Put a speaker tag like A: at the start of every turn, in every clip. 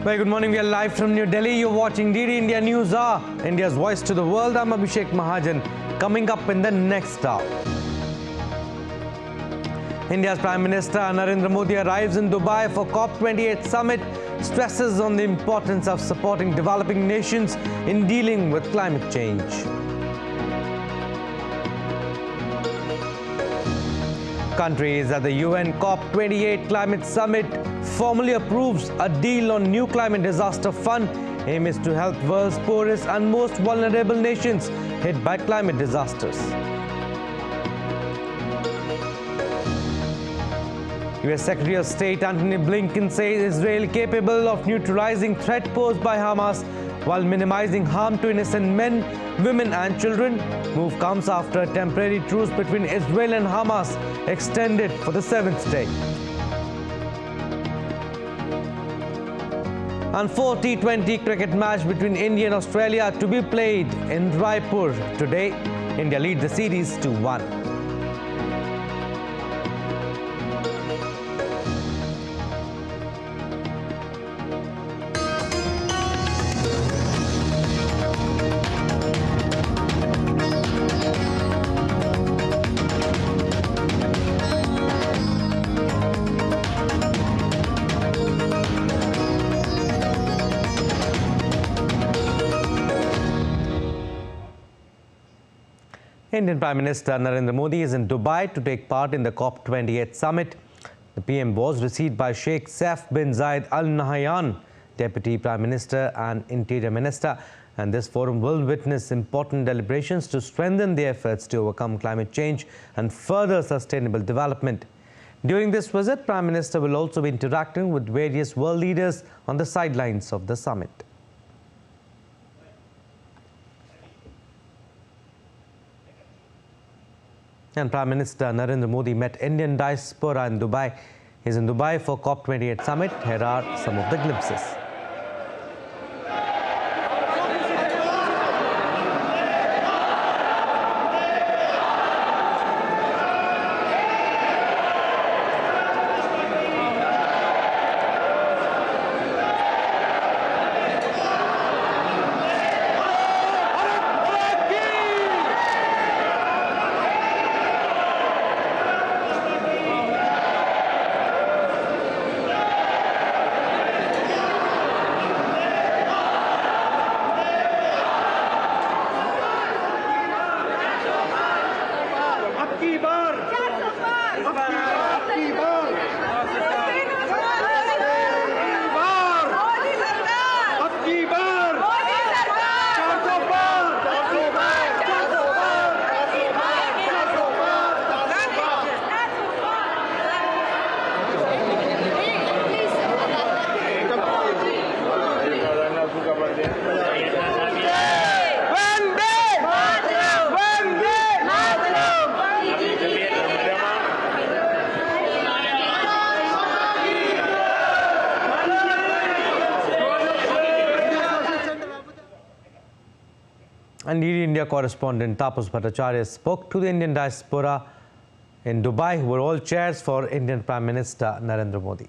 A: Very good morning. We are live from New Delhi. You're watching DD India News Hour, India's voice to the world. I'm Abhishek Mahajan. Coming up in the next hour, India's Prime Minister Narendra Modi arrives in Dubai for COP28 summit, stresses on the importance of supporting developing nations in dealing with climate change. Countries at the UN COP28 climate summit formally approves a deal on new climate disaster fund. Aim is to help world's poorest and most vulnerable nations hit by climate disasters. US Secretary of State Blinken says Israel capable of neutralizing threat posed by Hamas while minimizing harm to innocent men, women and children. Move comes after a temporary truce between Israel and Hamas extended for the 7th day. And 4 T20 cricket match between India and Australia to be played in Raipur today. India lead the series 2-1. Indian Prime Minister Narendra Modi is in Dubai to take part in the COP28 summit. The PM was received by Sheikh Saif bin Zayed Al Nahyan, Deputy Prime Minister and Interior Minister, and this forum will witness important deliberations to strengthen the efforts to overcome climate change and further sustainable development. During this visit, Prime Minister will also be interacting with various world leaders on the sidelines of the summit. And Prime Minister Narendra Modi met Indian diaspora in Dubai. He's in Dubai for COP28 summit. Here are some of the glimpses. And DD India correspondent Tapas Bhattacharya spoke to the Indian diaspora in Dubai, who were all chairs for Indian Prime Minister Narendra Modi.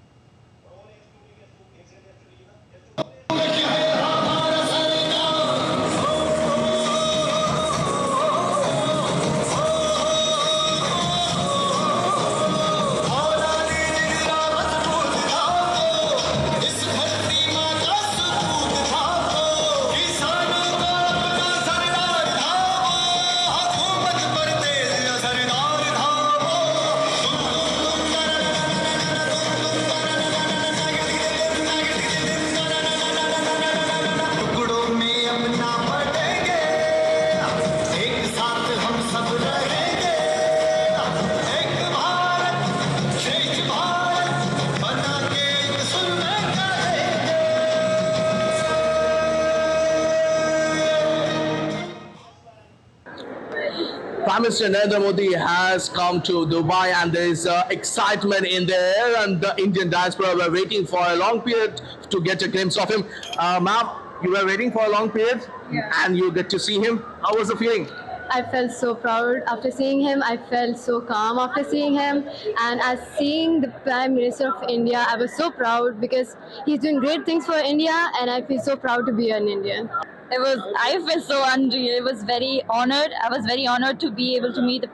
B: Prime Minister Narendra Modi has come to Dubai and there is excitement in the air, and the Indian diaspora were waiting for a long period to get a glimpse of him. Ma'am, you were waiting for a long period and you get to see him. How was the feeling?
C: I felt so proud after seeing him. I felt so calm after seeing him. And as seeing the Prime Minister of India, I was so proud because he's doing great things for India, and I feel so proud to be an Indian.
D: I felt so unreal. It was very honored. I was very honored to be able to meet the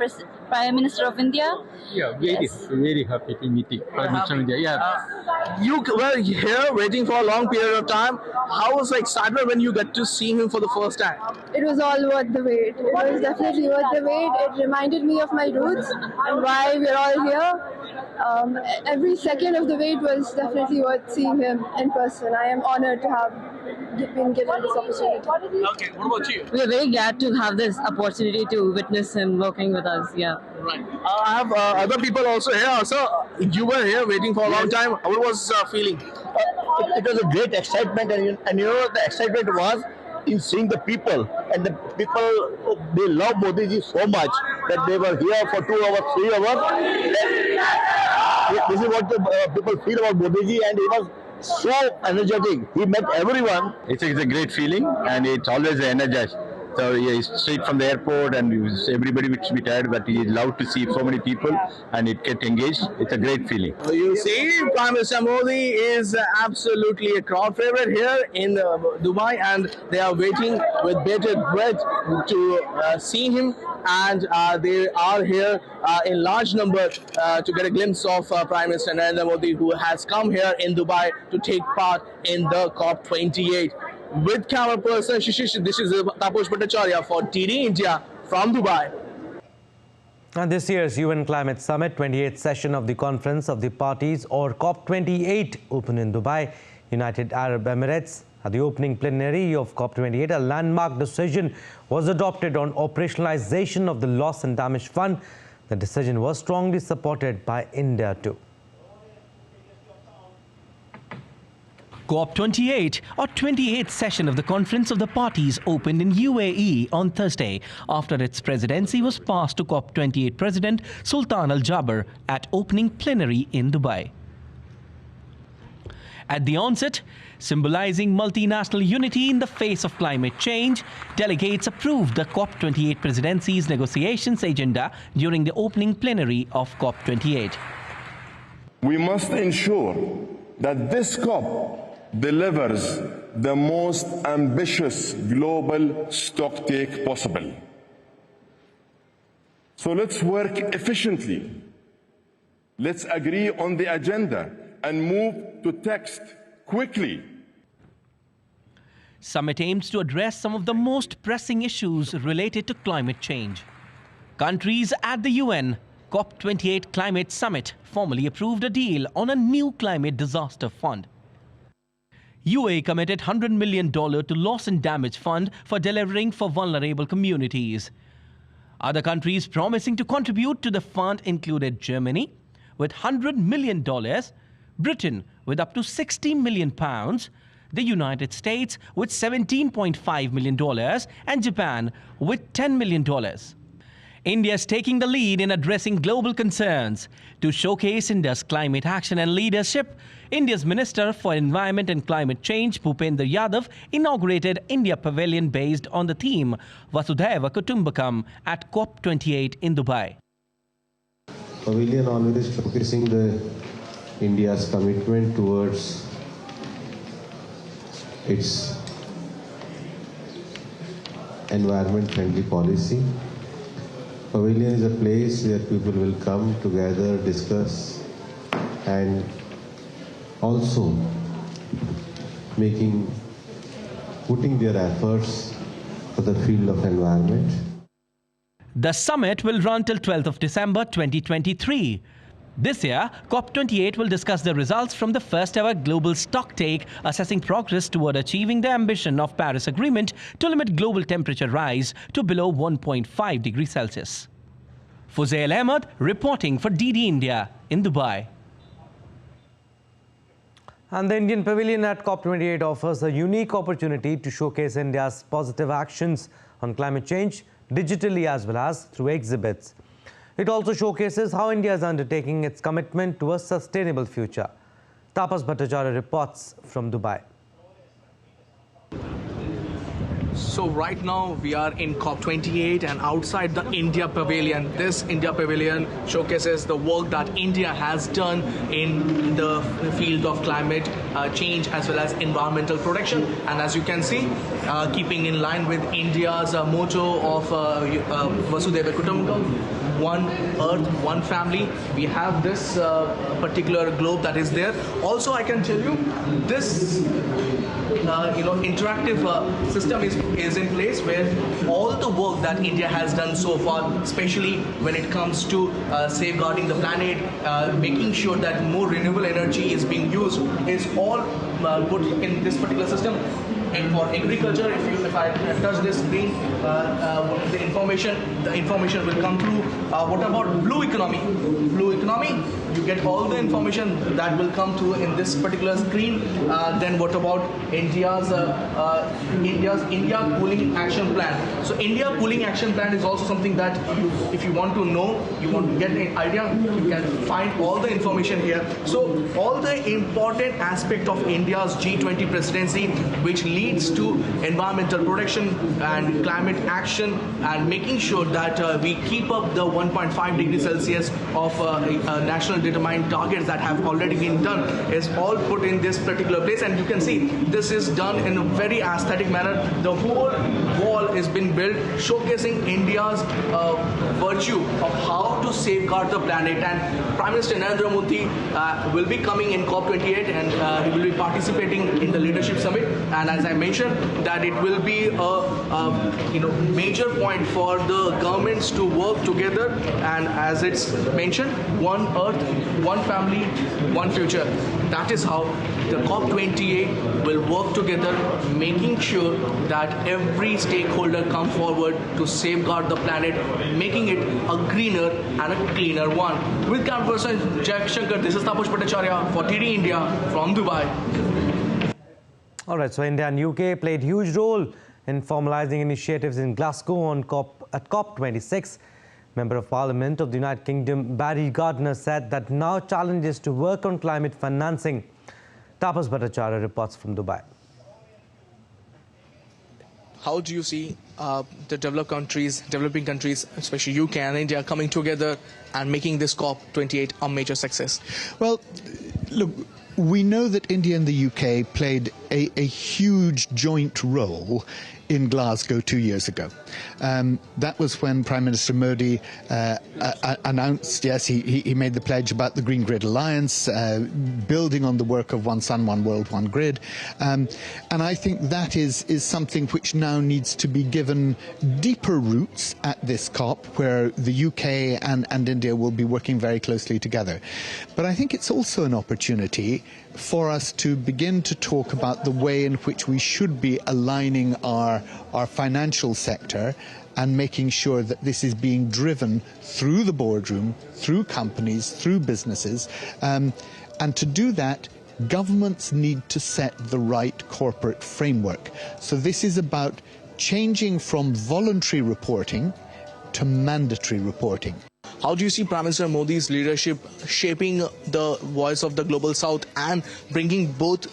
D: Prime Minister of India.
E: Yeah, very happy to meet Prime Minister of India. Yeah.
B: You were here waiting for a long period of time. How was the excitement when you got to see him for the first time?
C: It was all worth the wait. It was definitely worth the wait. It reminded me of my roots and why we're all here. Every second of the wait was definitely worth seeing him in person. I am honored to have been given this opportunity.
B: Okay, what about you?
D: We are very glad to have this opportunity to witness him working with us. Yeah.
B: Right. I have other people also here. So you were here waiting for a long time. What was feeling?
F: It was a great excitement, and you know the excitement was in seeing the people, and the people, they love Modi ji so much that they were here for 2 hours, 3 hours. This is what the people feel about Modi ji, and he was so energetic. He met everyone.
E: It's a great feeling, and it's always energized. So yeah, he's straight from the airport, and everybody would be tired, but he loved to see so many people, and it get engaged. It's a great feeling.
B: You see, Prime Minister Modi is absolutely a crowd favorite here in Dubai, and they are waiting with bated breath to see him. And they are here in large number to get a glimpse of Prime Minister Narendra Modi, who has come here in Dubai to take part in the COP28. With camera person Shishish, this is Taposh Bhattacharya for TD India from Dubai.
A: And this year's UN Climate Summit, 28th session of the Conference of the Parties, or COP28, opened in Dubai, United Arab Emirates. At the opening plenary of COP28, a landmark decision was adopted on operationalization of the Loss and Damage Fund. The decision was strongly supported by India too.
G: COP28, or 28th session of the Conference of the Parties, opened in UAE on Thursday after its presidency was passed to COP28 President Sultan Al Jaber at opening plenary in Dubai. At the onset, symbolizing multinational unity in the face of climate change, delegates approved the COP28 presidency's negotiations agenda during the opening plenary of COP28.
H: We must ensure that this COP delivers the most ambitious global stocktake possible. So let's work efficiently. Let's agree on the agenda and move to text quickly.
G: Summit aims to address some of the most pressing issues related to climate change. Countries at the UN COP28 Climate Summit formally approved a deal on a new climate disaster fund. UAE committed $100 million to Loss and Damage Fund for delivering for vulnerable communities. Other countries promising to contribute to the fund included Germany with $100 million, Britain with up to £60 million, the United States with $17.5 million, and Japan with $10 million. India is taking the lead in addressing global concerns. To showcase India's climate action and leadership, India's Minister for Environment and Climate Change, Bhupendra Yadav, inaugurated India Pavilion based on the theme Vasudhaiva Kutumbakam at COP28 in Dubai.
I: Pavilion always showcasing India's commitment towards its environment-friendly policy. Pavilion is a place where people will come together, discuss, and also putting their efforts for the field of environment.
G: The summit will run till 12th of December 2023. This year, COP28 will discuss the results from the first ever global stocktake, assessing progress toward achieving the ambition of Paris Agreement to limit global temperature rise to below 1.5 degrees Celsius. Fuzail Ahmed reporting for DD India in Dubai.
A: And the Indian Pavilion at COP28 offers a unique opportunity to showcase India's positive actions on climate change, digitally as well as through exhibits. It also showcases how India is undertaking its commitment to a sustainable future. Tapas Bhattacharya reports from Dubai.
B: So right now we are in COP28 and outside the India Pavilion. This India Pavilion showcases the work that India has done in the field of climate change as well as environmental protection. And as you can see, keeping in line with India's motto of Vasudhaiva Kutumbakam, one earth, one family, we have this particular globe that is there. Also, I can tell you this interactive system is in place where all the work that India has done so far, especially when it comes to safeguarding the planet, making sure that more renewable energy is being used, is all put in this particular system. And for agriculture, if I touch this screen, the information will come through. What about blue economy? Blue economy, you get all the information that will come through in this particular screen. Then what about India's India Cooling Action Plan? So India Cooling Action Plan is also something that if you want to know, you want to get an idea, you can find all the information here. So all the important aspect of India's G20 presidency, which leads to environmental protection and climate action and making sure that we keep up the 1.5 degrees Celsius of national determined targets that have already been done, is all put in this particular place. And you can see this is done in a very aesthetic manner. The whole wall has been built showcasing India's virtue of how to safeguard the planet. And Prime Minister Narendra Modi will be coming in COP28 and he will be participating in the leadership summit. And as I mentioned, that it will be a major point for the governments to work together, and as it's mentioned, one earth, one family, one future. That is how the COP28 will work together, making sure that every stakeholder come forward to safeguard the planet, making it a greener and a cleaner one. With camera person Jack Shankar, this is Taposh Bhattacharya for TD India from Dubai.
A: All right, so India and UK played huge role in formalizing initiatives in Glasgow at COP26. Member of Parliament of the United Kingdom Barry Gardiner said that now challenge is to work on climate financing. Tapas Bhattacharya reports from Dubai.
B: How do you see the developing countries, especially UK and India, coming together and making this COP28 a major success?
J: Well, look, we know that India and the UK played a huge joint role in Glasgow 2 years ago. That was when Prime Minister Modi announced, yes, he made the pledge about the Green Grid Alliance, building on the work of One Sun, One World, One Grid. And I think that is something which now needs to be given deeper roots at this COP, where the UK and India will be working very closely together. But I think it's also an opportunity for us to begin to talk about the way in which we should be aligning our financial sector and making sure that this is being driven through the boardroom, through companies, through businesses. And to do that, governments need to set the right corporate framework. So this is about changing from voluntary reporting to mandatory reporting.
B: How do you see Prime Minister Modi's leadership shaping the voice of the Global South and bringing both,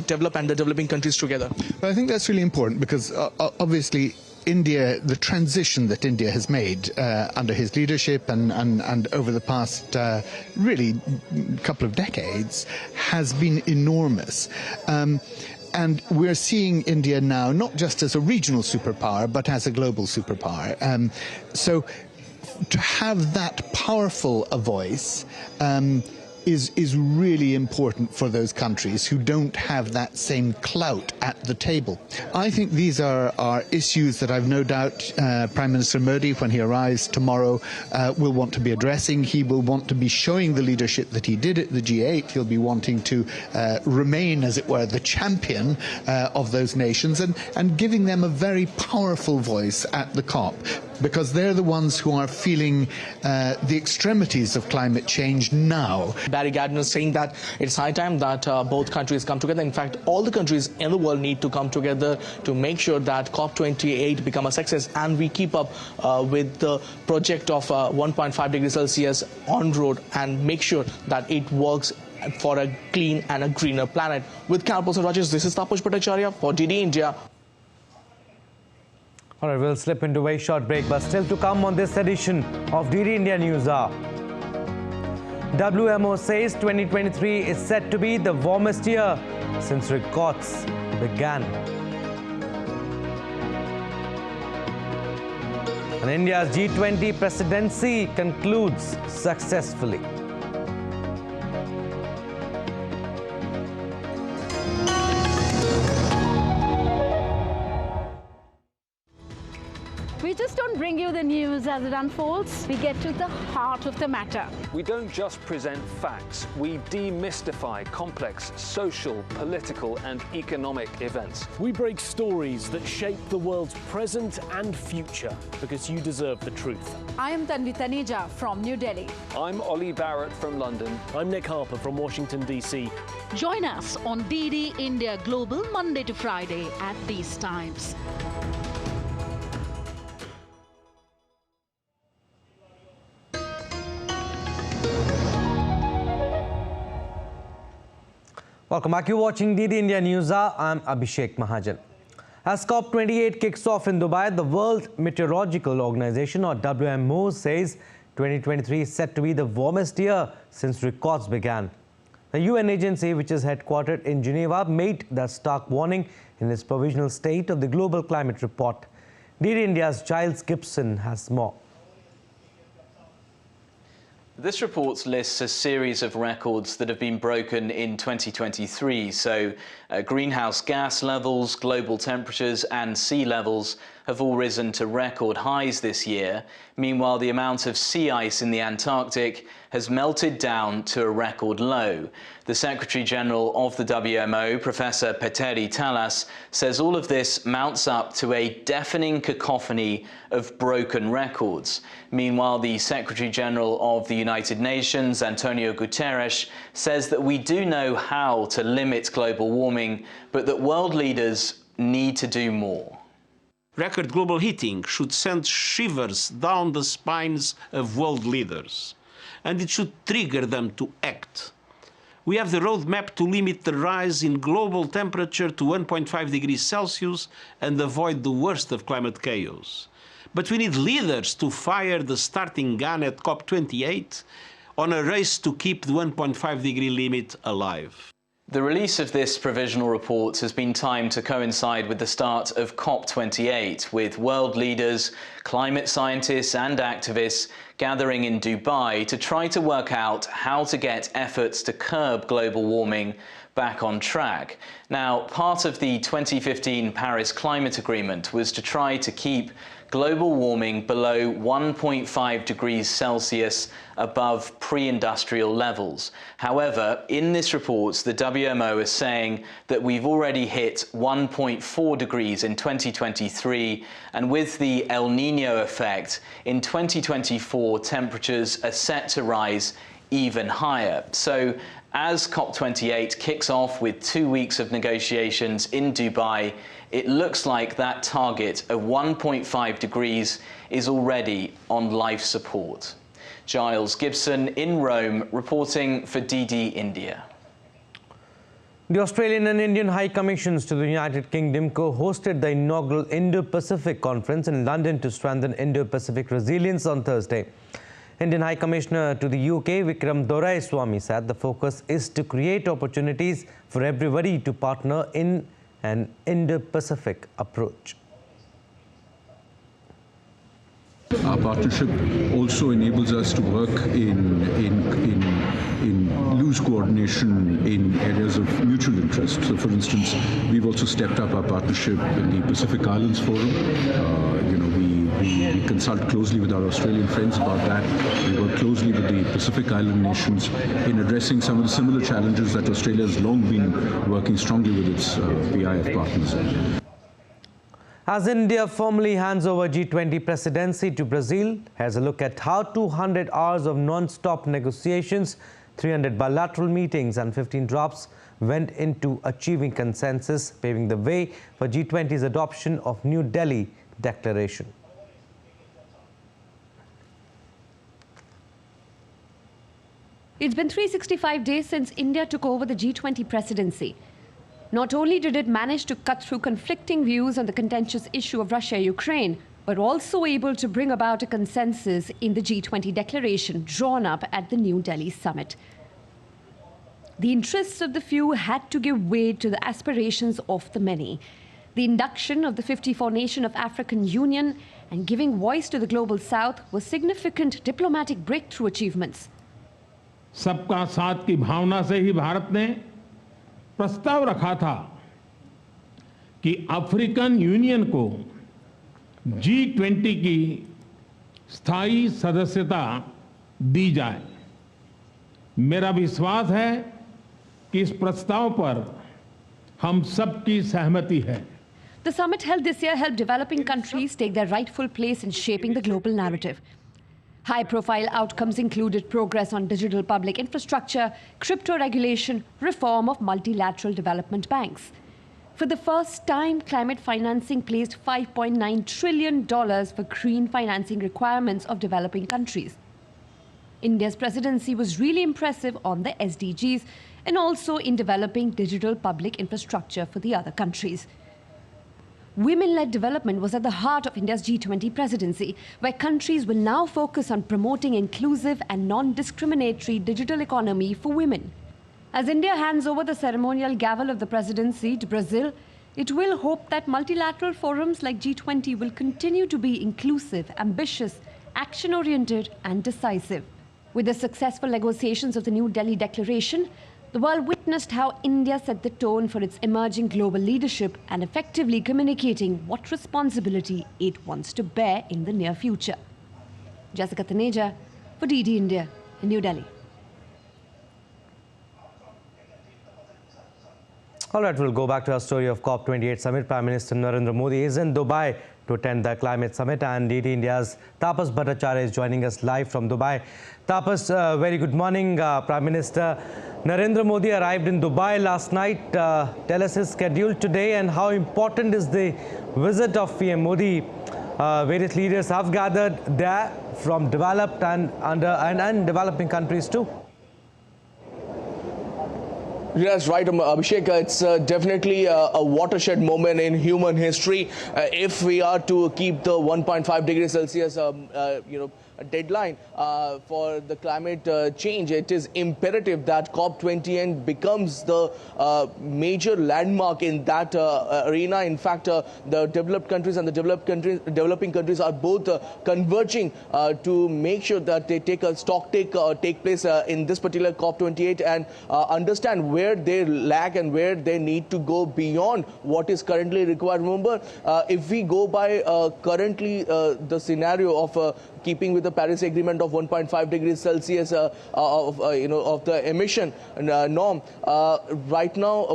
B: developed and the developing countries together?
J: Well, I think that's really important because obviously India, the transition that India has made under his leadership and over the past really couple of decades has been enormous. And we're seeing India now not just as a regional superpower, but as a global superpower. So to have that powerful a voice is really important for those countries who don't have that same clout at the table. I think these are issues that I've no doubt Prime Minister Modi, when he arrives tomorrow, will want to be addressing. He will want to be showing the leadership that he did at the G8. He'll be wanting to remain, as it were, the champion of those nations and giving them a very powerful voice at the COP, because they're the ones who are feeling the extremities of climate change now.
B: Barry Gardiner saying that it's high time that both countries come together. In fact, all the countries in the world need to come together to make sure that COP28 become a success and we keep up with the project of 1.5 degrees Celsius on road and make sure that it works for a clean and a greener planet. With Camera Person Rajesh, this is Taposh Bhattacharya for TD India.
A: All right, we'll slip into a very short break, but still to come on this edition of DD India News Hour. WMO says 2023 is set to be the warmest year since records began. And India's G20 presidency concludes successfully.
K: We just don't bring you the news as it unfolds. We get to the heart of the matter.
L: We don't just present facts. We demystify complex social, political and economic events.
M: We break stories that shape the world's present and future because you deserve the truth.
K: I am Tanvi Taneja from New Delhi.
L: I'm Ollie Barrett from London.
M: I'm Nick Harper from Washington, D.C.
K: Join us on DD India Global Monday to Friday at these times.
A: Welcome back. You're watching DD India News Hour. I'm Abhishek Mahajan. As COP28 kicks off in Dubai, the World Meteorological Organization, or WMO, says 2023 is set to be the warmest year since records began. The UN agency, which is headquartered in Geneva, made that stark warning in its provisional state of the Global Climate Report. DD India's Giles Gibson has more.
N: This report lists a series of records that have been broken in 2023. So greenhouse gas levels, global temperatures and sea levels have all risen to record highs this year. Meanwhile, the amount of sea ice in the Antarctic has melted down to a record low. The Secretary General of the WMO, Professor Petteri Talas, says all of this mounts up to a deafening cacophony of broken records. Meanwhile, the Secretary General of the United Nations, Antonio Guterres, says that we do know how to limit global warming, but that world leaders need to do more.
O: Record global heating should send shivers down the spines of world leaders, and it should trigger them to act. We have the roadmap to limit the rise in global temperature to 1.5 degrees Celsius and avoid the worst of climate chaos. But we need leaders to fire the starting gun at COP28 on a race to keep the 1.5 degree limit alive.
N: The release of this provisional report has been timed to coincide with the start of COP28, with world leaders, climate scientists and activists gathering in Dubai to try to work out how to get efforts to curb global warming back on track. Now, part of the 2015 Paris Climate Agreement was to try to keep global warming below 1.5 degrees Celsius above pre-industrial levels. However, in this report, the WMO is saying that we've already hit 1.4 degrees in 2023, and with the El Niño effect, in 2024 temperatures are set to rise even higher. So as COP28 kicks off with 2 weeks of negotiations in Dubai, it looks like that target of 1.5 degrees is already on life support. Giles Gibson in Rome, reporting for DD India.
A: The Australian and Indian High Commissions to the United Kingdom co-hosted the inaugural Indo-Pacific Conference in London to strengthen Indo-Pacific resilience on Thursday. Indian High Commissioner to the UK, Vikram Doraiswamy, said the focus is to create opportunities for everybody to partner in an Indo-Pacific approach.
P: Our partnership also enables us to work in loose coordination in areas of mutual interest. So, for instance, we've also stepped up our partnership in the Pacific Islands Forum. We consult closely with our Australian friends about that. We work closely with the Pacific Island nations in addressing some of the similar challenges that Australia has long been working strongly with its PIF partners.
A: As India formally hands over G20 presidency to Brazil, here's a look at how 200 hours of non-stop negotiations, 300 bilateral meetings and 15 drops went into achieving consensus, paving the way for G20's adoption of New Delhi Declaration.
Q: It's been 365 days since India took over the G20 presidency. Not only did it manage to cut through conflicting views on the contentious issue of Russia-Ukraine, but also able to bring about a consensus in the G20 declaration drawn up at the New Delhi summit. The interests of the few had to give way to the aspirations of the many. The induction of the 54-nation of African Union and giving voice to the global south were significant diplomatic breakthrough achievements.
R: सबका साथ की भावना से ही भारत ने प्रस्ताव रखा था कि African union को G20 की स्थायी सदस्यता दी जाए। मेरा विश्वास है कि इस प्रस्ताव पर हम सबकी सहमति है।
Q: The summit held this year helped developing countries take their rightful place in shaping the global narrative. High-profile outcomes included progress on digital public infrastructure, crypto regulation, reform of multilateral development banks. For the first time, climate financing placed $5.9 trillion for green financing requirements of developing countries. India's presidency was really impressive on the SDGs and also in developing digital public infrastructure for the other countries. Women-led development was at the heart of India's G20 presidency, where countries will now focus on promoting inclusive and non-discriminatory digital economy for women. As India hands over the ceremonial gavel of the presidency to Brazil, it will hope that multilateral forums like G20 will continue to be inclusive, ambitious, action-oriented and decisive. With the successful negotiations of the New Delhi Declaration, the world witnessed how India set the tone for its emerging global leadership and effectively communicating what responsibility it wants to bear in the near future. Jessica Taneja for DD India in New Delhi.
A: All right, we'll go back to our story of COP28 summit. Prime Minister Narendra Modi is in Dubai to attend the climate summit, and DD India's Tapas Bhattacharya is joining us live from Dubai. Tapas, very good morning. Prime Minister Narendra Modi arrived in Dubai last night. Tell us his schedule today and how important is the visit of PM Modi. Various leaders have gathered there from developed and developing countries too.
B: Yes, right, Abhishek. It's definitely a watershed moment in human history. If we are to keep the 1.5 degrees Celsius, a deadline for the climate change, it is imperative that COP28 becomes the major landmark in that arena. In fact, the developed countries and the developing countries are both converging to make sure that they take a take place in this particular COP28 and understand where they lag and where they need to go beyond what is currently required. Remember, if we go by currently the scenario of keeping with the Paris Agreement of 1.5 degrees Celsius of the emission norm, right now,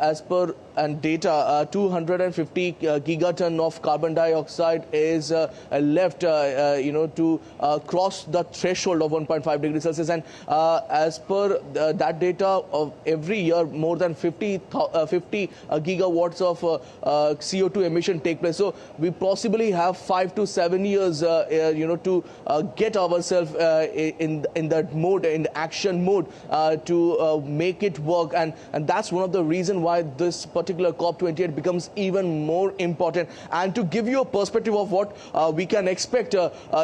B: as per and data, 250 gigaton of carbon dioxide is left, to cross the threshold of 1.5 degrees Celsius. And as per that data, of every year, more than 50 gigawatts of CO2 emission take place. So we possibly have 5 to 7 years, to get ourselves in that mode, in the action mode, to make it work. And that's one of the reasons why this particular COP28 becomes even more important. And to give you a perspective of what we can expect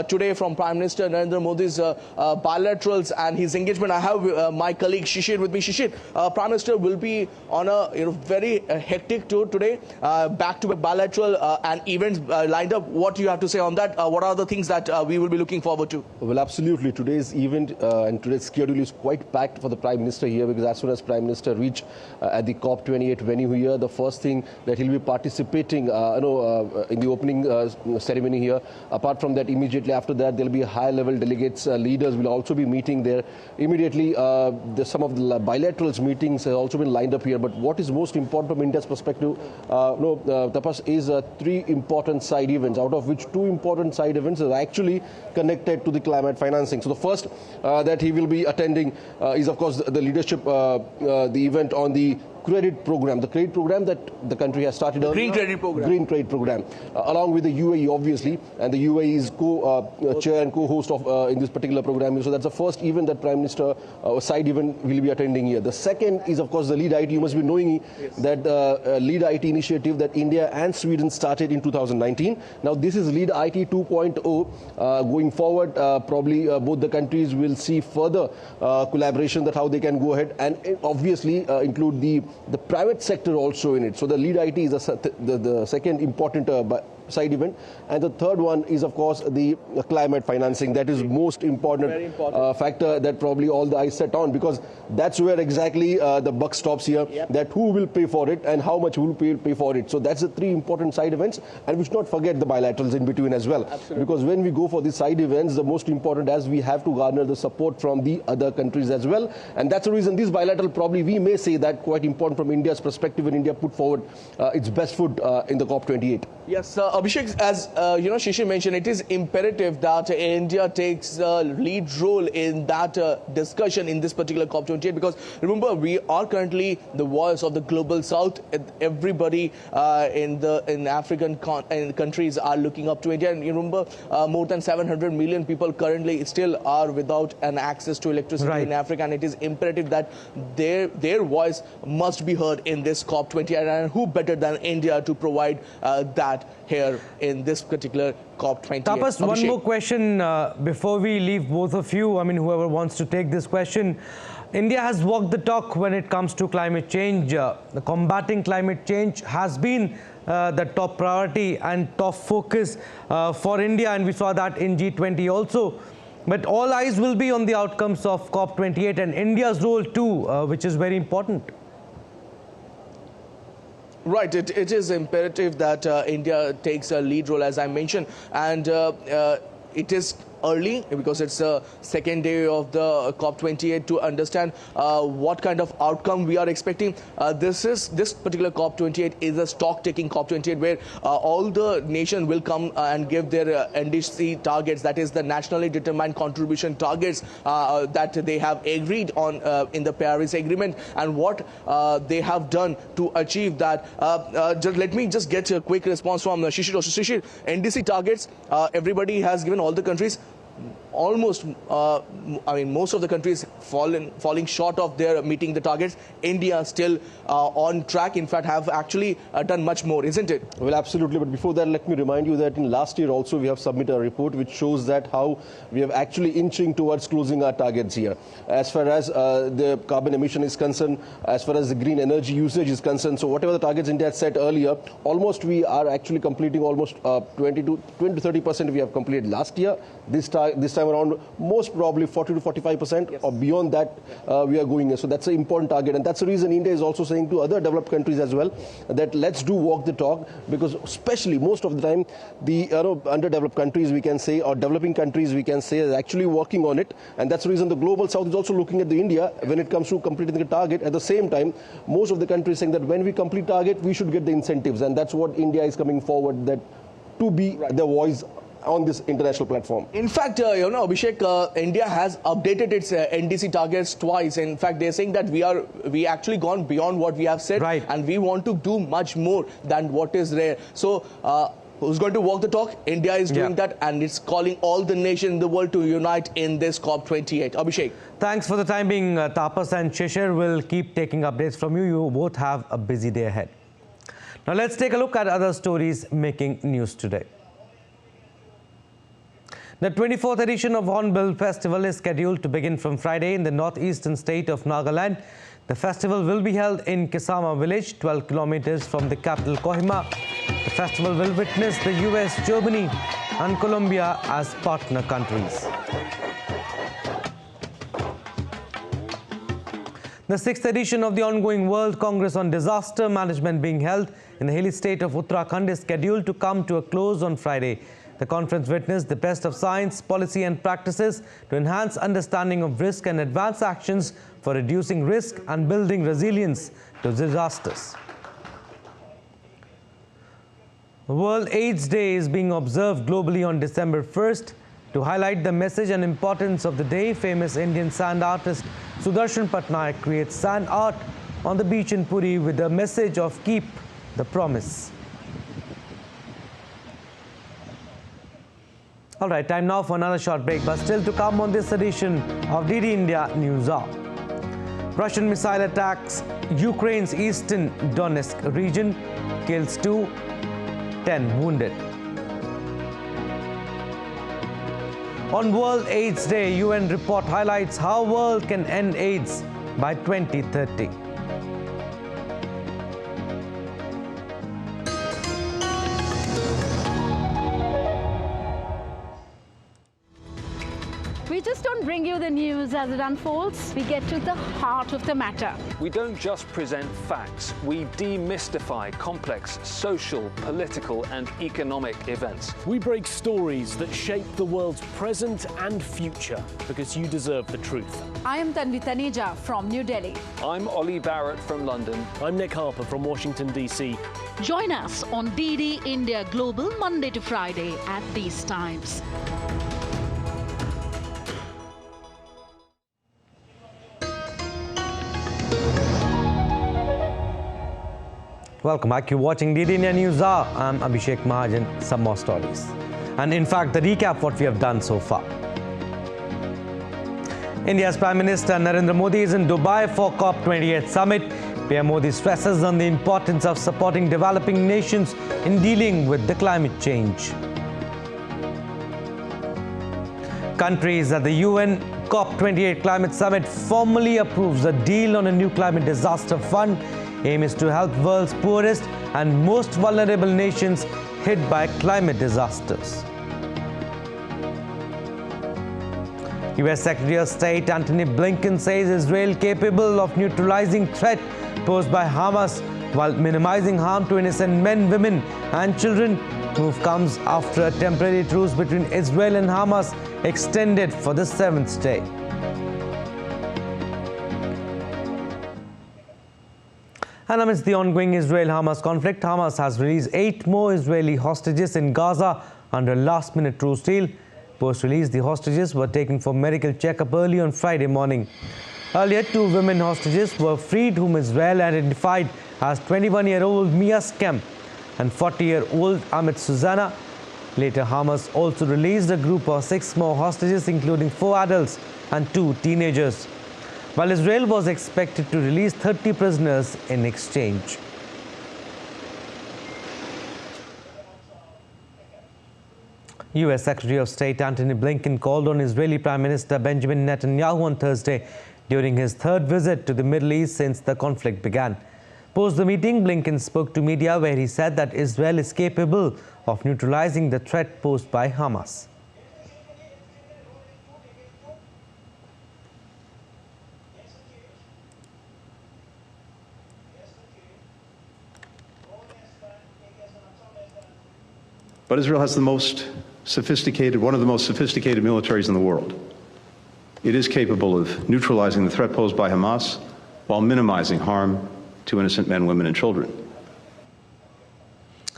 B: today from Prime Minister Narendra Modi's bilaterals and his engagement, I have my colleague Shishir with me. Shishir, Prime Minister will be on a very hectic tour today, back to bilateral and events lined up. What do you have to say on that? What are the things that we will be looking forward to?
S: Well, absolutely. Today's event and today's schedule is quite packed for the Prime Minister here, because as soon as Prime Minister reach at the COP28 venue here, the first thing that he'll be participating in the opening ceremony here. Apart from that, immediately after that, there'll be high-level delegates, leaders will also be meeting there. Immediately, some of the bilaterals meetings have also been lined up here. But what is most important from India's perspective, Tapas, is 3 important side events, out of which 2 important side events are actually connected to the climate financing. So the first that he will be attending is, of course, the leadership, the event on the credit program, the credit program that the country has started earlier.
B: Green credit program.
S: Green credit program, along with the UAE, obviously, and the UAE is co-chair and co-host of in this particular program. So that's the first event that Prime Minister side event will be attending here. The second is, of course, the LEAD IT. You must be knowing that LEAD IT initiative that India and Sweden started in 2019. Now this is LEAD IT 2.0. Going forward, probably both the countries will see further collaboration, that how they can go ahead and obviously include the private sector also in it. So the LEAD IT is the second important side event, and the third one is, of course, the climate financing. That is most important, factor that probably all the eyes set on, because that's where exactly the buck stops here. That who will pay for it and how much will pay for it. So that's the three important side events, and we should not forget the bilaterals in between as well. Absolutely. Because when we go for these side events, the most important, as we have to garner the support from the other countries as well, and that's the reason these bilateral, probably we may say that quite important from India's perspective, when India put forward its best foot in the COP28.
B: Yes, Abhishek, as Shishir mentioned, it is imperative that India takes a lead role in that discussion in this particular COP28, because remember, we are currently the voice of the global south. Everybody in African countries are looking up to India, and you remember more than 700 million people currently still are without an access to electricity in Africa, and it is imperative that their voice must be heard in this COP28, and who better than India to provide that here in this particular COP28.
A: Tapas, one more question before we leave both of you. I mean, whoever wants to take this question. India has walked the talk when it comes to climate change. Combating climate change has been the top priority and top focus for India, and we saw that in G20 also. But all eyes will be on the outcomes of COP28 and India's role too, which is very important.
B: Right, it is imperative that India takes a lead role, as I mentioned, and it is early because it's the second day of the COP28 to understand what kind of outcome we are expecting. This particular COP28 is a stock-taking COP28 where all the nation will come and give their NDC targets, that is the nationally determined contribution targets that they have agreed on in the Paris Agreement, and what they have done to achieve that. Let me just get a quick response from Shishir. Shishir, NDC targets, everybody has given, all the countries. Almost, most of the countries falling short of their meeting the targets. India still on track. In fact, have actually done much more, isn't it?
S: Well, absolutely. But before that, let me remind you that in last year also we have submitted a report which shows that how we have actually inching towards closing our targets here. As far as the carbon emission is concerned, as far as the green energy usage is concerned, so whatever the targets India had set earlier, almost we are actually completing almost 20 to 30% we have completed last year. This time around, most probably 40 to 45% or beyond that we are going. So that's an important target, and that's the reason India is also saying to other developed countries as well that let's do walk the talk, because especially most of the time the underdeveloped countries, we can say, or developing countries, we can say, are actually working on it, and that's the reason the global south is also looking at the India when it comes to completing the target. At the same time, most of the countries saying that when we complete target, we should get the incentives, and that's what India is coming forward, that to be the voice on this international platform.
B: In fact, Abhishek, India has updated its NDC targets twice. In fact, they're saying that we actually gone beyond what we have said, and we want to do much more than what is there. So, who's going to walk the talk? India is doing that, and it's calling all the nations in the world to unite in this COP28. Abhishek.
A: Thanks for the time being, Tapas and Shishir. Will keep taking updates from you. You both have a busy day ahead. Now, let's take a look at other stories making news today. The 24th edition of Hornbill Festival is scheduled to begin from Friday in the northeastern state of Nagaland. The festival will be held in Kisama village, 12 kilometers from the capital Kohima. The festival will witness the US, Germany and Colombia as partner countries. The 6th edition of the ongoing World Congress on Disaster Management being held in the hilly state of Uttarakhand is scheduled to come to a close on Friday. The conference witnessed the best of science, policy and practices to enhance understanding of risk and advance actions for reducing risk and building resilience to disasters. World AIDS Day is being observed globally on December 1st. To highlight the message and importance of the day, famous Indian sand artist Doordarshan creates sand art on the beach in Puri with a message of keep the promise. All right, time now for another short break, but still to come on this edition of DD India News Hour. Russian missile attacks Ukraine's eastern Donetsk region, kills 2, 10 wounded. On World AIDS Day, UN report highlights how world can end AIDS by 2030.
K: We just don't bring you the news as it unfolds. We get to the heart of the matter.
L: We don't just present facts. We demystify complex social, political and economic events.
M: We break stories that shape the world's present and future because you deserve the truth.
K: I am Tanvi Taneja from New Delhi.
L: I'm Ollie Barrett from London.
M: I'm Nick Harper from Washington, D.C.
K: Join us on DD India Global Monday to Friday at these times.
A: Welcome back. You're watching DD India News Hour. I'm Abhishek Mahajan. Some more stories. And in fact, the recap what we have done so far. India's Prime Minister Narendra Modi is in Dubai for COP28 summit. PM Modi stresses on the importance of supporting developing nations in dealing with the climate change. Countries at the UN COP28 climate summit formally approves a deal on a new climate disaster fund. Aim is to help world's poorest and most vulnerable nations hit by climate disasters. US Secretary of State Blinken says Israel capable of neutralizing threat posed by Hamas while minimizing harm to innocent men, women and children. Move comes after a temporary truce between Israel and Hamas extended for the 7th day. And amidst the ongoing Israel-Hamas conflict, Hamas has released 8 more Israeli hostages in Gaza under a last-minute truce deal. Post-release, the hostages were taken for medical checkup early on Friday morning. Earlier, 2 women hostages were freed, whom Israel identified as 21-year-old Mia Skem and 40-year-old Amit Susanna. Later, Hamas also released a group of 6 more hostages, including 4 adults and 2 teenagers, while Israel was expected to release 30 prisoners in exchange. US Secretary of State Blinken called on Israeli Prime Minister Benjamin Netanyahu on Thursday during his 3rd visit to the Middle East since the conflict began. Post the meeting, Blinken spoke to media where he said that Israel is capable of neutralizing the threat posed by Hamas.
T: But Israel has the most sophisticated, one of the most sophisticated militaries in the world. It is capable of neutralizing the threat posed by Hamas while minimizing harm to innocent men, women, and children.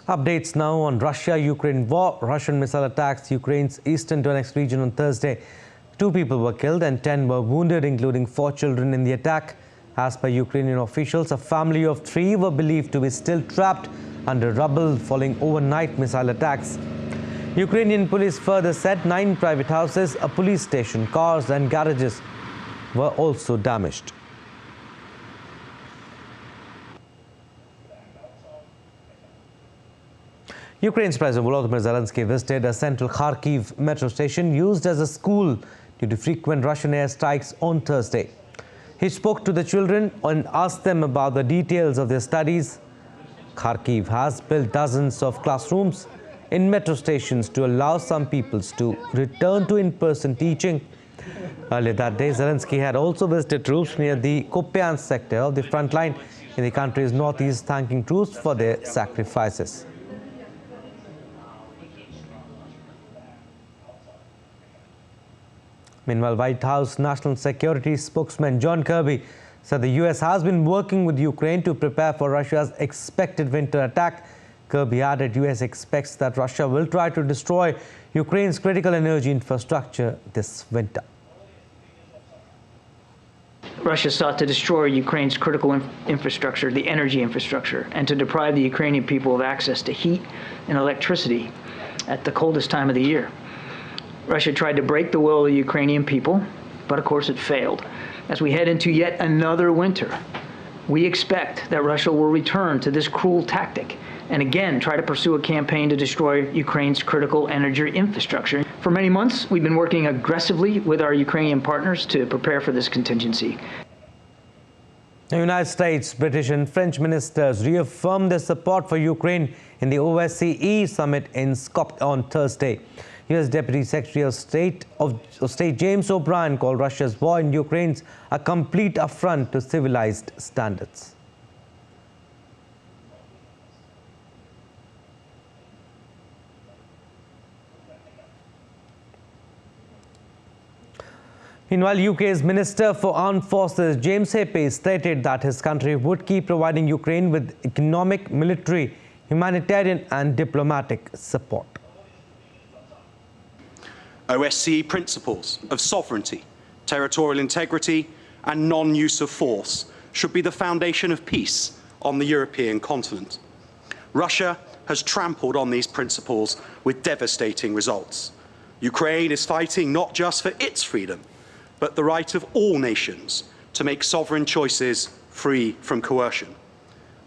A: Updates now on Russia-Ukraine war. Russian missile attacks Ukraine's eastern Donetsk region on Thursday. 2 people were killed and 10 were wounded, including 4 children in the attack. As per Ukrainian officials, a family of 3 were believed to be still trapped under rubble following overnight missile attacks. Ukrainian police further said 9 private houses, a police station, cars and garages were also damaged. Ukraine's President Volodymyr Zelensky visited a central Kharkiv metro station used as a school due to frequent Russian airstrikes on Thursday. He spoke to the children and asked them about the details of their studies. Kharkiv has built dozens of classrooms in metro stations to allow some pupils to return to in-person teaching. Earlier that day, Zelensky had also visited troops near the Kupiansk sector of the front line in the country's northeast, thanking troops for their sacrifices. Meanwhile, White House National Security spokesman John Kirby said the U.S. has been working with Ukraine to prepare for Russia's expected winter attack. Kirby added U.S. expects that Russia will try to destroy Ukraine's critical energy infrastructure this winter.
U: Russia sought to destroy Ukraine's critical infrastructure, the energy infrastructure, and to deprive the Ukrainian people of access to heat and electricity at the coldest time of the year. Russia tried to break the will of the Ukrainian people, but of course it failed. As we head into yet another winter, we expect that Russia will return to this cruel tactic and again try to pursue a campaign to destroy Ukraine's critical energy infrastructure. For many months, we've been working aggressively with our Ukrainian partners to prepare for this contingency.
A: The United States, British and French ministers reaffirmed their support for Ukraine in the OSCE summit in Skopje on Thursday. U.S. Deputy Secretary of State James O'Brien called Russia's war in Ukraine a complete affront to civilized standards. Meanwhile, UK's Minister for Armed Forces James Hepe stated that his country would keep providing Ukraine with economic, military, humanitarian and diplomatic support.
V: OSCE principles of sovereignty, territorial integrity and non-use of force should be the foundation of peace on the European continent. Russia has trampled on these principles with devastating results. Ukraine is fighting not just for its freedom, but the right of all nations to make sovereign choices free from coercion.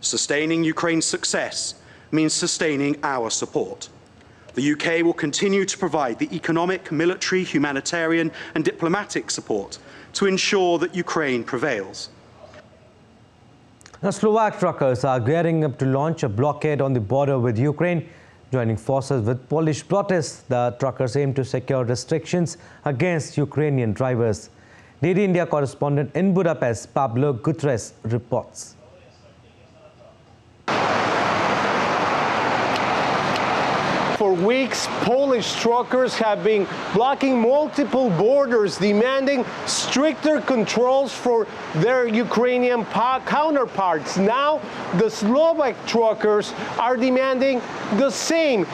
V: Sustaining Ukraine's success means sustaining our support. The UK will continue to provide the economic, military, humanitarian and diplomatic support to ensure that Ukraine prevails.
A: Now, Slovak truckers are gearing up to launch a blockade on the border with Ukraine. Joining forces with Polish protests, the truckers aim to secure restrictions against Ukrainian drivers. DD India correspondent in Budapest, Pablo Guterres, reports.
W: For weeks, Polish truckers have been blocking multiple borders, demanding stricter controls for their Ukrainian counterparts. Now, the Slovak truckers are demanding the same.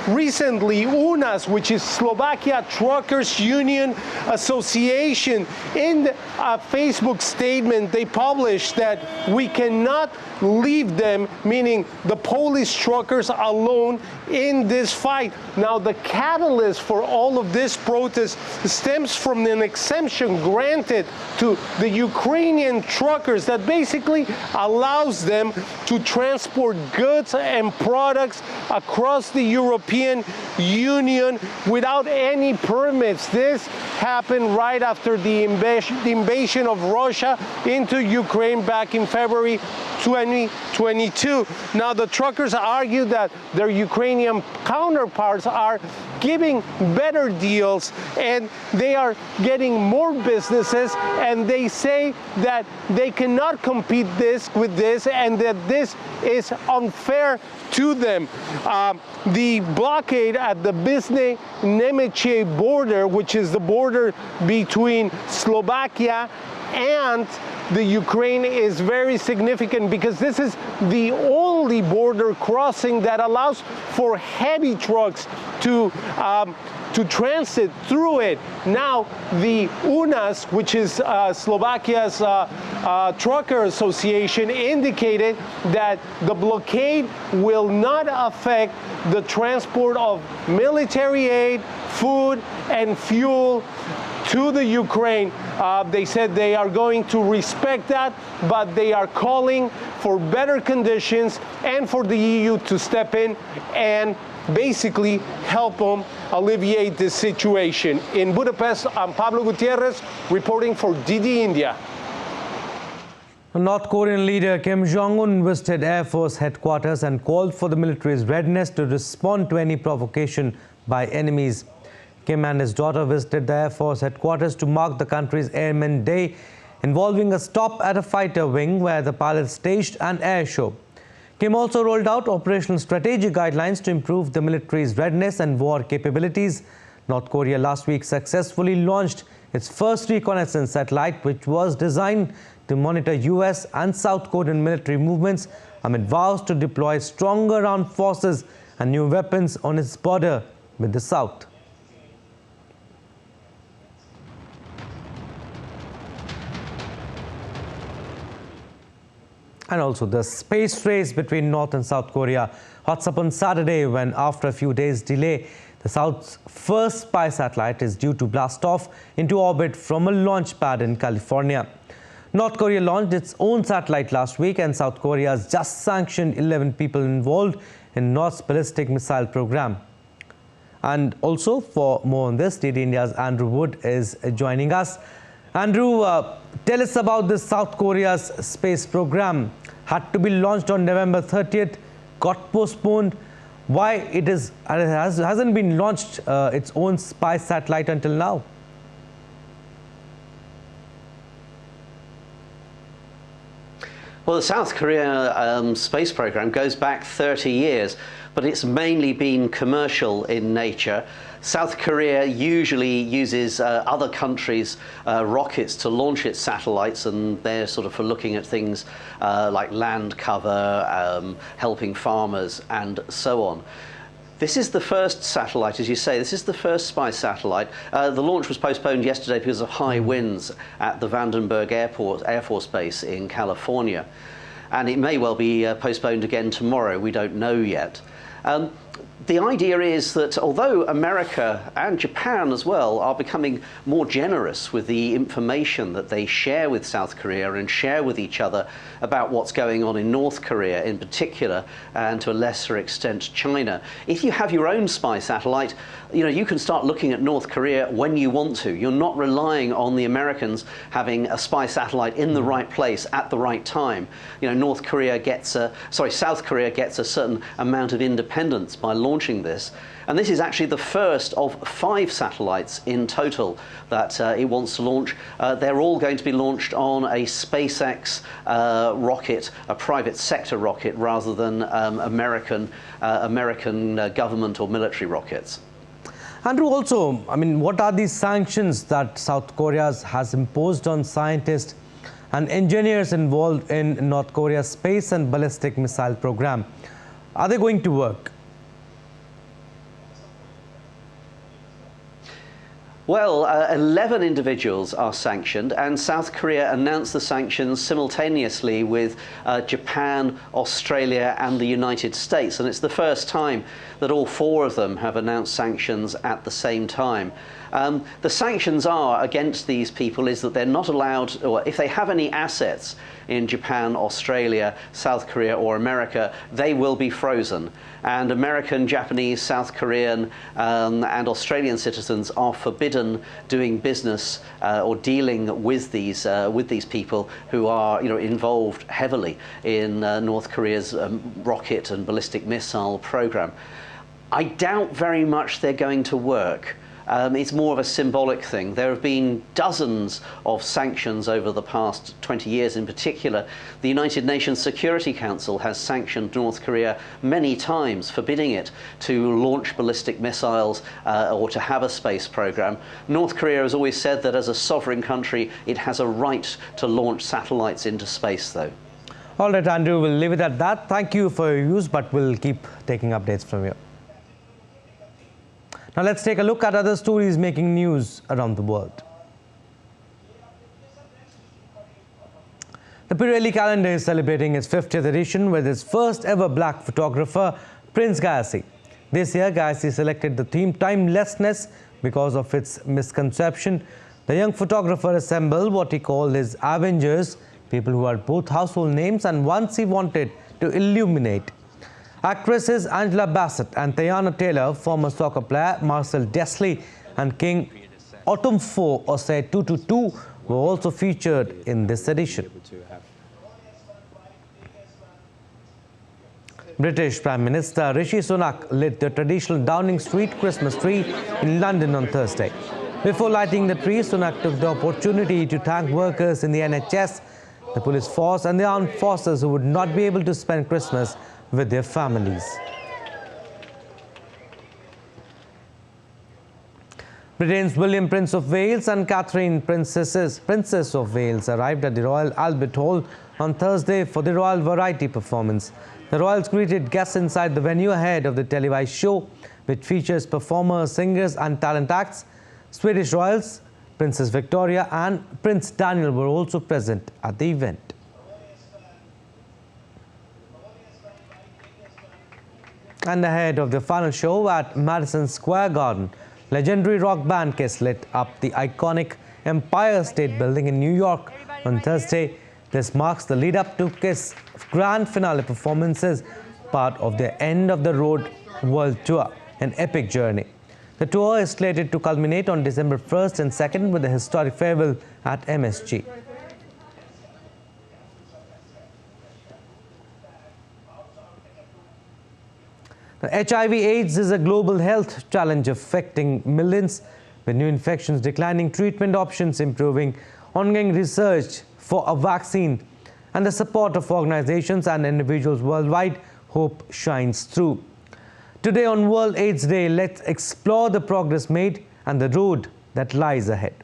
W: Recently, UNAS, which is Slovakia Truckers Union Association, in a Facebook statement they published that we cannot leave them, meaning the Polish truckers, alone in this fight. Now, the catalyst for all of this protest stems from an exemption granted to the Ukrainian truckers that basically allows them to transport goods and products across the European Union without any permits. This happened right after the invasion of Russia into Ukraine back in February 2022. Now, the truckers argue that their Ukrainian counterparts are giving better deals and they are getting more businesses, and they say that they cannot compete with this and that this is unfair to them. The blockade at the Bizne-Nemečie border, which is the border between Slovakia and the Ukraine, is very significant because this is the only border crossing that allows for heavy trucks to transit through it. Now, the UNAS, which is Slovakia's trucker association, indicated that the blockade will not affect the transport of military aid, food, and fuel to the Ukraine. They said they are going to respect that, but they are calling for better conditions and for the EU to step in and basically help them alleviate this situation. In Budapest, I'm Pablo Gutierrez reporting for DD India.
A: North Korean leader Kim Jong-un visited Air Force headquarters and called for the military's readiness to respond to any provocation by enemies. Kim and his daughter visited the Air Force headquarters to mark the country's Airmen Day, involving a stop at a fighter wing where the pilots staged an air show. Kim also rolled out operational strategic guidelines to improve the military's readiness and war capabilities. North Korea last week successfully launched its first reconnaissance satellite, which was designed to monitor US and South Korean military movements amid vows to deploy stronger armed forces and new weapons on its border with the South. And also the space race between North and South Korea hots up on Saturday when, after a few days' delay, the South's first spy satellite is due to blast off into orbit from a launch pad in California. North Korea launched its own satellite last week, and South Korea has just sanctioned 11 people involved in North's ballistic missile program. And also, for more on this, DD India's Andrew Wood is joining us. Andrew, tell us about this South Korea's space program. Had to be launched on November 30th, got postponed. Why hasn't been launched its own spy satellite until now?
C: Well, the South Korea space program goes back 30 years, but it's mainly been commercial in nature. South Korea usually uses other countries' rockets to launch its satellites, and they're sort of for looking at things like land cover, helping farmers, and so on. This is the first satellite, as you say. This is the first spy satellite. The launch was postponed yesterday because of high winds at the Vandenberg Air Force Base in California. And it may well be postponed again tomorrow. We don't know yet. The idea is that although America and Japan as well are becoming more generous with the information that they share with South Korea and share with each other about what's going on in North Korea in particular, and to a lesser extent China, if you have your own spy satellite, you can start looking at North Korea when you want to. You're not relying on the Americans having a spy satellite in the right place at the right time. South Korea gets a certain amount of independence by launching this. And this is actually the first of 5 satellites in total that it wants to launch. They're all going to be launched on a SpaceX rocket, a private sector rocket, rather than American government or military rockets.
A: Andrew, also, what are these sanctions that South Korea has imposed on scientists and engineers involved in North Korea's space and ballistic missile program? Are they going to work?
C: Well, 11 individuals are sanctioned, and South Korea announced the sanctions simultaneously with Japan, Australia and the United States. And it's the first time that all 4 of them have announced sanctions at the same time. The sanctions are against these people is that they're not allowed, or if they have any assets in Japan, Australia, South Korea or America, they will be frozen. And American, Japanese, South Korean and Australian citizens are forbidden doing business or dealing with these people who are involved heavily in North Korea's rocket and ballistic missile program. I doubt very much they're going to work. It's more of a symbolic thing. There have been dozens of sanctions over the past 20 years in particular. The United Nations Security Council has sanctioned North Korea many times, forbidding it to launch ballistic missiles or to have a space program. North Korea has always said that as a sovereign country, it has a right to launch satellites into space, though.
A: All right, Andrew, we'll leave it at that. Thank you for your views, but we'll keep taking updates from you. Now let's take a look at other stories making news around the world. The Pirelli calendar is celebrating its 50th edition with its first ever black photographer, Prince Gayassi. This year, Gayassi selected the theme timelessness because of its misconception. The young photographer assembled what he called his Avengers, people who are both household names and ones he wanted to illuminate. Actresses Angela Bassett and Teyana Taylor, former soccer player Marcel Desley and King Otumfuo Osei 222 were also featured in this edition. British Prime Minister Rishi Sunak lit the traditional Downing Street Christmas tree in London on Thursday. Before lighting the tree, Sunak took the opportunity to thank workers in the NHS, the police force and the armed forces who would not be able to spend Christmas with their families. Britain's William Prince of Wales and Catherine Princess of Wales arrived at the Royal Albert Hall on Thursday for the Royal Variety performance. The Royals greeted guests inside the venue ahead of the televised show, which features performers, singers and talent acts. Swedish royals, Princess Victoria and Prince Daniel were also present at the event. And ahead of the final show at Madison Square Garden, legendary rock band Kiss lit up the iconic Empire State Building in New York on Thursday. This marks the lead-up to Kiss' grand finale performances, part of their end-of-the-road world tour, an epic journey. The tour is slated to culminate on December 1st and 2nd with a historic farewell at MSG. HIV/AIDS is a global health challenge affecting millions, with new infections declining, treatment options improving, ongoing research for a vaccine, and the support of organizations and individuals worldwide. Hope shines through. Today on World AIDS Day, let's explore the progress made and the road that lies ahead.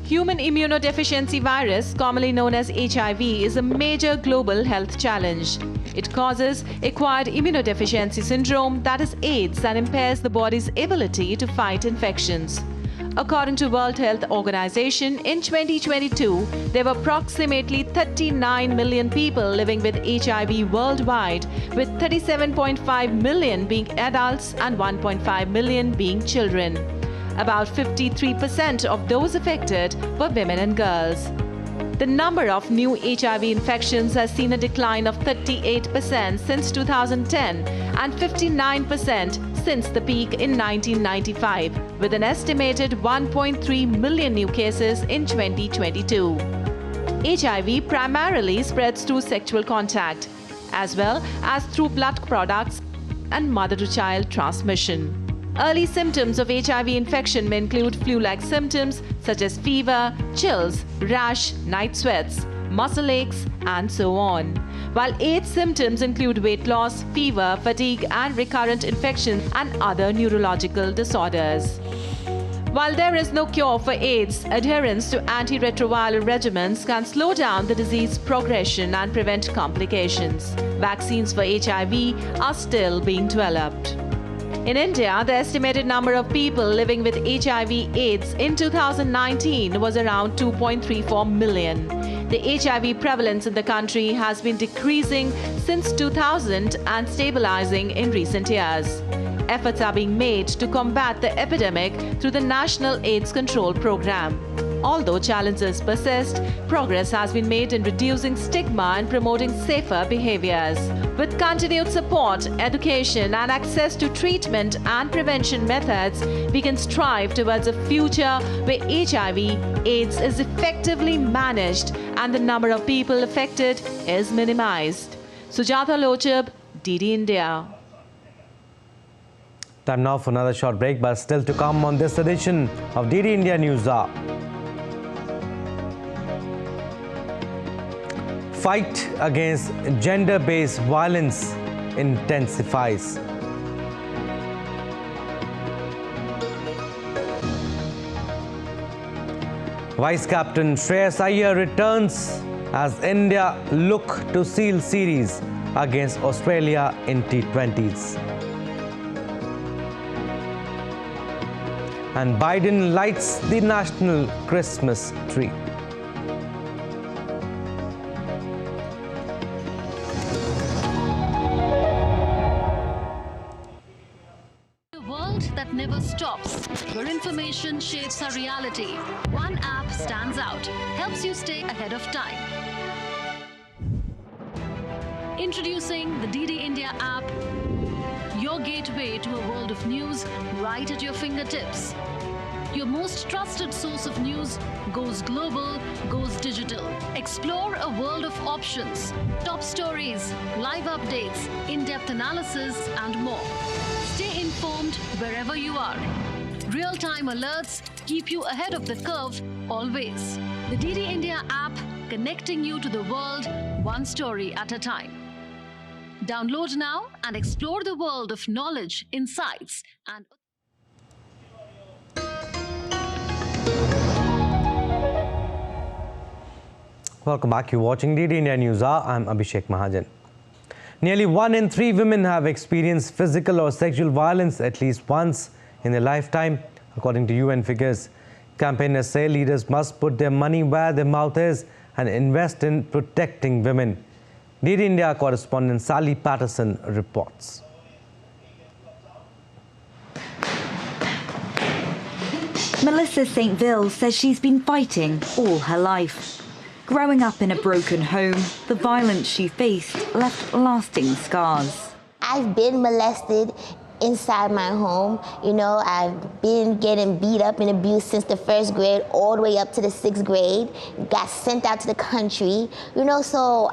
D: Human immunodeficiency virus, commonly known as HIV, is a major global health challenge. It causes acquired immunodeficiency syndrome, that is AIDS, that impairs the body's ability to fight infections. According to World Health Organization, in 2022, there were approximately 39 million people living with HIV worldwide, with 37.5 million being adults and 1.5 million being children. About 53% of those affected were women and girls. The number of new HIV infections has seen a decline of 38% since 2010 and 59% since the peak in 1995, with an estimated 1.3 million new cases in 2022. HIV primarily spreads through sexual contact, as well as through blood products and mother-to-child transmission. Early symptoms of HIV infection may include flu-like symptoms such as fever, chills, rash, night sweats, muscle aches, and so on. While AIDS symptoms include weight loss, fever, fatigue, and recurrent infections and other neurological disorders. While there is no cure for AIDS, adherence to antiretroviral regimens can slow down the disease progression and prevent complications. Vaccines for HIV are still being developed. In India, the estimated number of people living with HIV/AIDS in 2019 was around 2.34 million. The HIV prevalence in the country has been decreasing since 2000 and stabilizing in recent years. Efforts are being made to combat the epidemic through the National AIDS Control Program. Although challenges persist, progress has been made in reducing stigma and promoting safer behaviors. With continued support, education, and access to treatment and prevention methods, we can strive towards a future where HIV/AIDS is effectively managed and the number of people affected is minimized. Sujata Lochab, DD India.
A: Time now for another short break, but still to come on this edition of DD India News Hour. Fight against gender-based violence intensifies. Vice Captain Shreyas Iyer returns as India look to seal series against Australia in T20s. And Biden lights the national Christmas tree.
K: Never stops, where information shapes our reality. One app stands out, helps you stay ahead of time. Introducing the DD India app, your gateway to a world of news right at your fingertips. Your most trusted source of news goes global, goes digital. Explore a world of options, top stories, live updates, in-depth analysis, and more. Stay informed wherever you are. Real-time alerts keep you ahead of the curve always. The DD India app, connecting you to the world one story at a time. Download now and explore the world of knowledge, insights, and
A: Welcome back. You're watching DD India News Hour. I'm Abhishek Mahajan. Nearly 1 in 3 women have experienced physical or sexual violence at least once in their lifetime, according to UN figures. Campaigners say leaders must put their money where their mouth is and invest in protecting women. DD India correspondent Sally Patterson reports.
E: Melissa Saintville says she's been fighting all her life. Growing up in a broken home, the violence she faced left lasting scars.
F: I've been molested inside my home. You know, I've been getting beat up and abused since the 1st grade all the way up to the 6th grade. Got sent out to the country. You know, so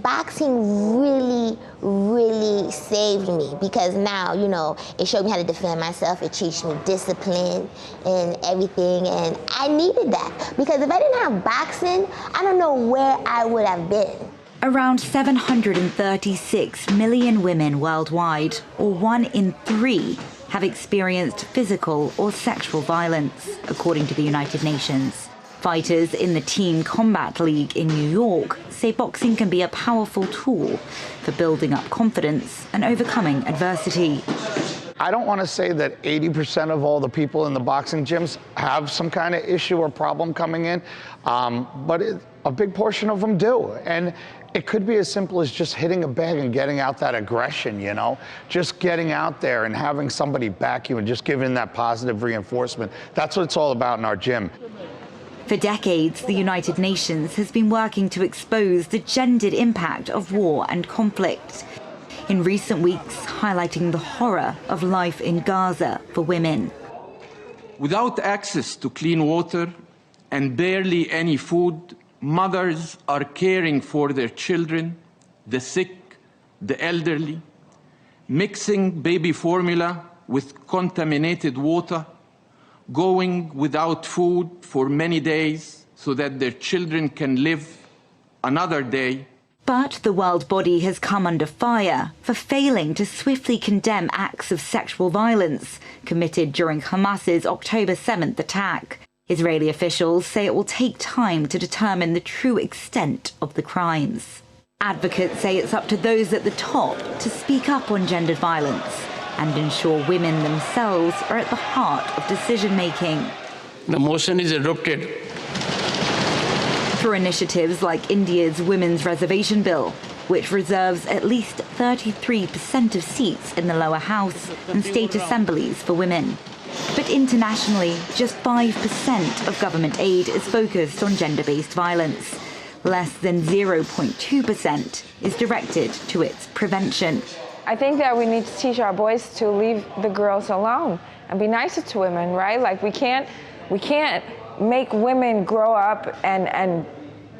F: boxing really saved me because now, you know, it showed me how to defend myself. It teaches me discipline and everything, and I needed that because if I didn't have boxing, I don't know where I would have been.
E: Around 736 million women worldwide, or 1 in 3, have experienced physical or sexual violence, according to the United Nations. Fighters in the Team Combat League in New York say boxing can be a powerful tool for building up confidence and overcoming adversity.
H: I don't want to say that 80% of all the people in the boxing gyms have some kind of issue or problem coming in, but a big portion of them do. And it could be as simple as just hitting a bag and getting out that aggression, you know? Just getting out there and having somebody back you and just giving that positive reinforcement. That's what it's all about in our gym.
E: For decades, the United Nations has been working to expose the gendered impact of war and conflict. In recent weeks, highlighting the horror of life in Gaza for women.
X: Without access to clean water and barely any food, mothers are caring for their children, the sick, the elderly, mixing baby formula with contaminated water, going without food for many days so that their children can live another day.
E: But the world body has come under fire for failing to swiftly condemn acts of sexual violence committed during Hamas's October 7th attack. Israeli officials say it will take time to determine the true extent of the crimes. Advocates say it's up to those at the top to speak up on gendered violence and ensure women themselves are at the heart of decision-making.
X: The motion is adopted.
E: Through initiatives like India's Women's Reservation Bill, which reserves at least 33% of seats in the lower house and state assemblies for women. But internationally, just 5% of government aid is focused on gender-based violence. Less than 0.2% is directed to its prevention.
Y: I think that we need to teach our boys to leave the girls alone and be nicer to women, right? Like we can't make women grow up and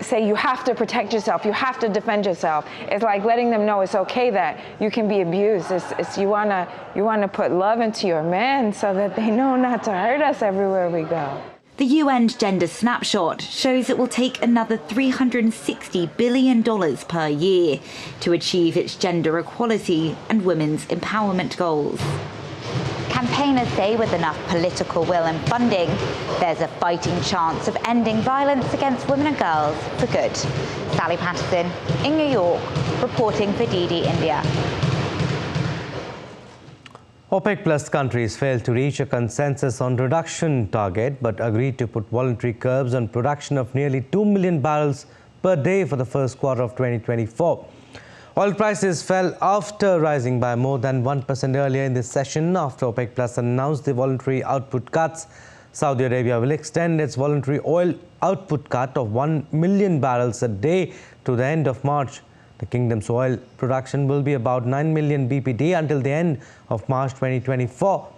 Y: say you have to protect yourself, you have to defend yourself. It's like letting them know it's okay that you can be abused. It's you wanna put love into your men so that they know not to hurt us everywhere we go.
E: The UN's Gender Snapshot shows it will take another $360 billion per year to achieve its gender equality and women's empowerment goals. Campaigners say with enough political will and funding, there's a fighting chance of ending violence against women and girls for good. Sally Patterson in New York, reporting for DD India.
A: OPEC Plus countries failed to reach a consensus on reduction target but agreed to put voluntary curbs on production of nearly 2 million barrels per day for the first quarter of 2024. Oil prices fell after rising by more than 1% earlier in this session after OPEC Plus announced the voluntary output cuts. Saudi Arabia will extend its voluntary oil output cut of 1 million barrels a day to the end of March. The kingdom's oil production will be about 9 million BPD until the end of March 2024.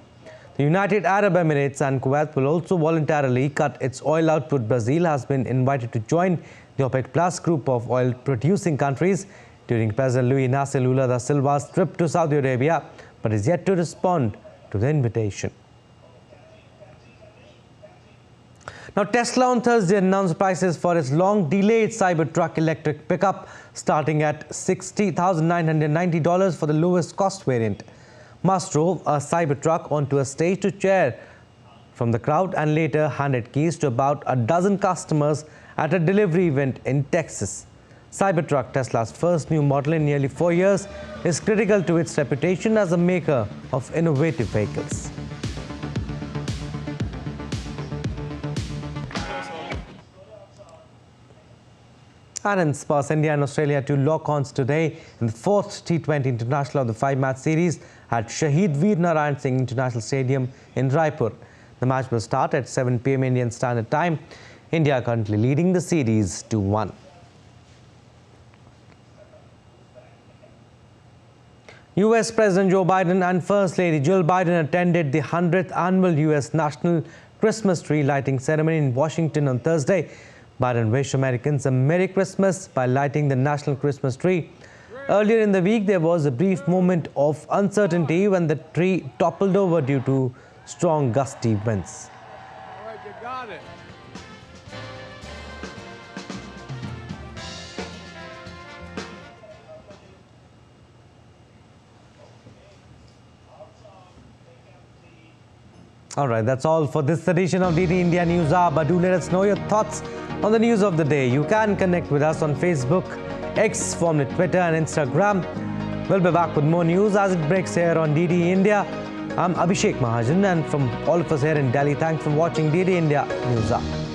A: The United Arab Emirates and Kuwait will also voluntarily cut its oil output. Brazil has been invited to join the OPEC Plus group of oil-producing countries during President Luiz Inácio Lula da Silva's trip to Saudi Arabia, but is yet to respond to the invitation. Now, Tesla on Thursday announced prices for its long-delayed Cybertruck electric pickup, starting at $60,990 for the lowest cost variant. Musk drove a Cybertruck onto a stage to cheer from the crowd and later handed keys to about a dozen customers at a delivery event in Texas. Cybertruck, Tesla's first new model in nearly 4 years, is critical to its reputation as a maker of innovative vehicles. And in sports, India and Australia to lock-ons today in the 4th T20 International of the 5-match series at Shahid Veer Narayan Singh International Stadium in Raipur. The match will start at 7 p.m. Indian Standard Time. India currently leading the series 2-1. US President Joe Biden and First Lady Jill Biden attended the 100th annual US National Christmas Tree Lighting Ceremony in Washington on Thursday. Biden wished Americans a Merry Christmas by lighting the national Christmas tree. Earlier in the week, there was a brief moment of uncertainty when the tree toppled over due to strong gusty winds.
G: All right, you got it.
A: All right, that's all for this edition of DD India News Hour. But do let us know your thoughts on the news of the day. You can connect with us on Facebook, X, formerly Twitter and Instagram. We'll be back with more news as it breaks here on DD India. I'm Abhishek Mahajan, and from all of us here in Delhi, thanks for watching DD India News Hour.